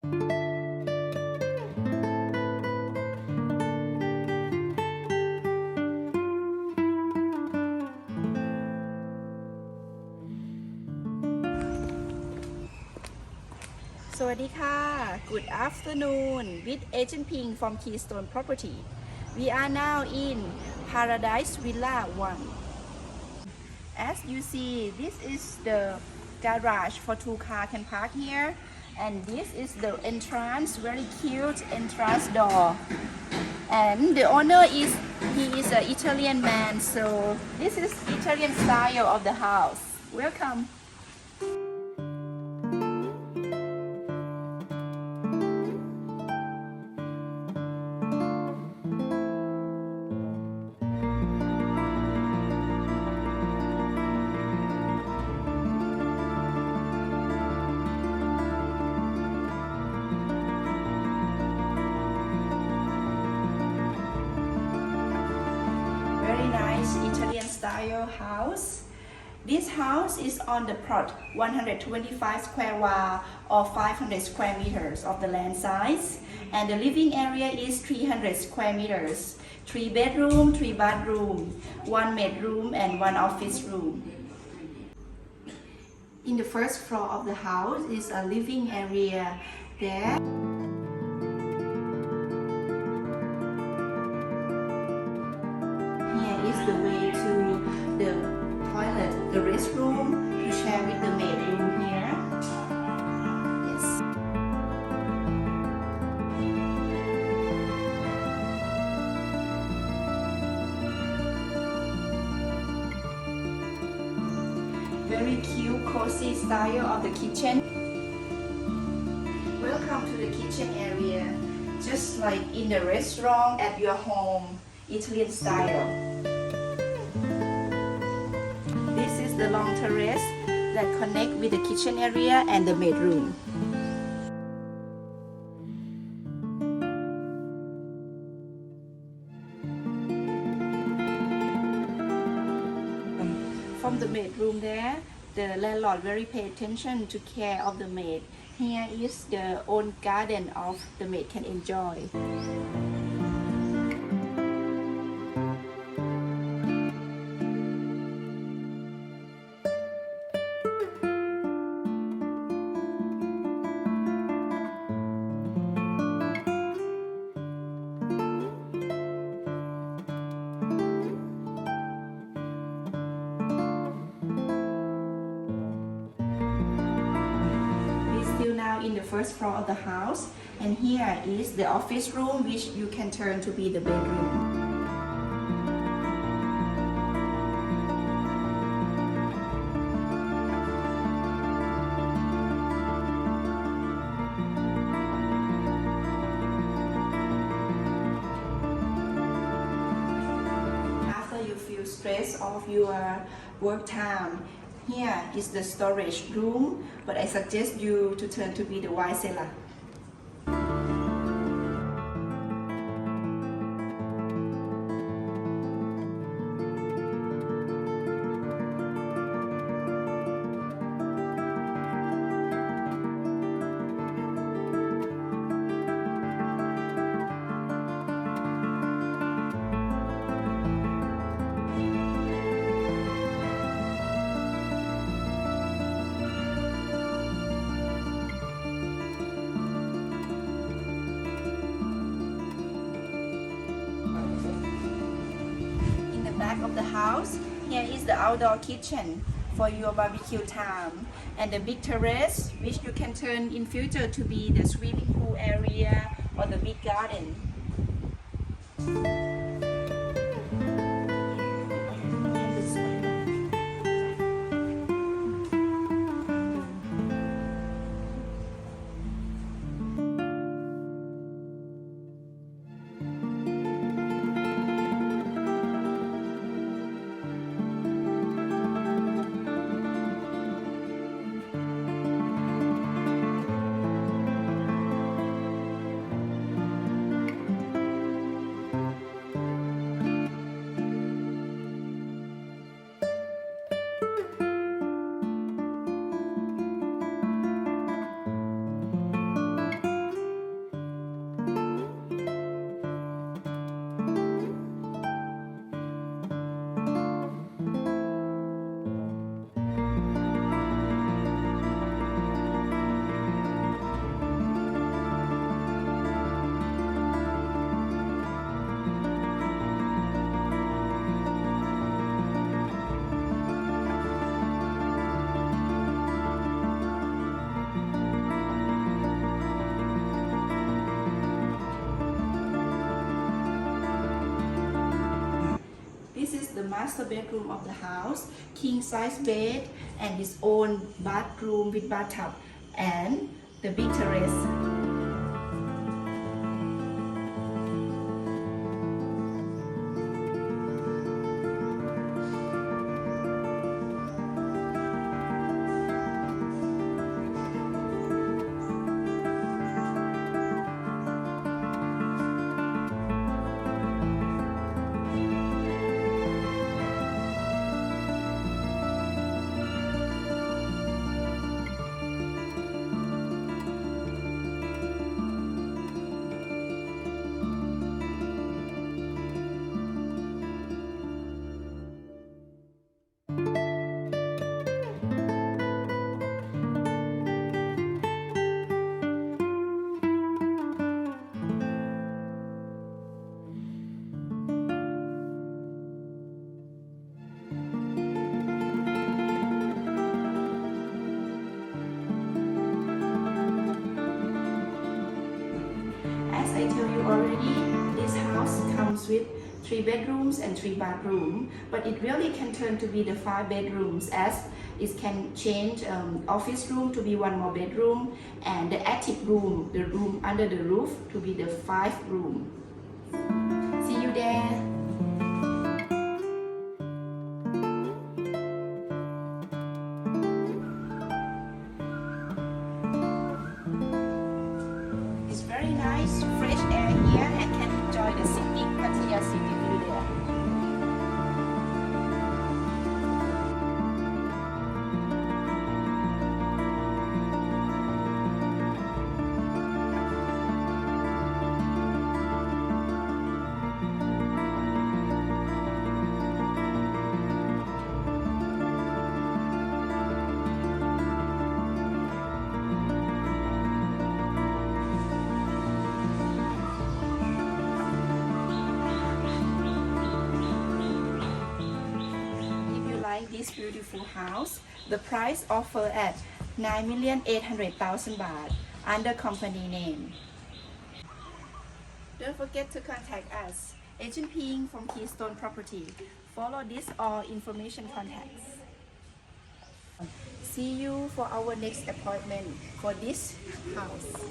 สวัสดีค่ะ Good afternoon with Agent Ping from Keystone Property. We are now in Paradise Villa 1. As you see, this is the garage for 2 cars can park here, and this is the entrance, very cute entrance door. And the owner is an Italian man, so this is Italian style of the house. Welcome. Very nice Italian style house. This house is on the plot 125 square wall or 500 square meters of the land size, and the living area is 300 square meters. 3 bedroom, 3 bathroom, 1 maid room and 1 office room. In the first floor of the house is a living area there. Is the way to the toilet, the restroom, to share with the maid room here. Yes. Very cute, cozy style of the kitchen. Welcome to the kitchen area, just like in the restaurant at your home, Italian style. This is the long terrace that connect with the kitchen area and the maid room. From the maid room there, the landlord very pay attention to care of the maid. Here is the own garden of the maid can enjoy. Now in the first floor of the house, and here is the office room, which you can turn to be the bedroom. After you feel stress of your work time, here is the storage room, but I suggest you to turn to be the wine cellar. Back of the house, here is the outdoor kitchen for your barbecue time, and the big terrace, which you can turn in future to be the swimming pool area or the big garden. master bedroom of the house, king size bed, and its own bathroom with bathtub, and the big terrace. As I tell you already, this house comes with 3 bedrooms and 3 bathrooms, but it really can turn to be the 5 bedrooms, as it can change office room to be 1 more bedroom, and the attic room, the room under the roof, to be the 5th room. See you there. It's very nice, fresh air here, and can enjoy the scenic Pattaya city view there. This beautiful house, the price offered at 9,800,000 baht under company name. Don't forget to contact us, Agent Ping from Keystone Property. Follow this all information contacts. See you for our next appointment for this house.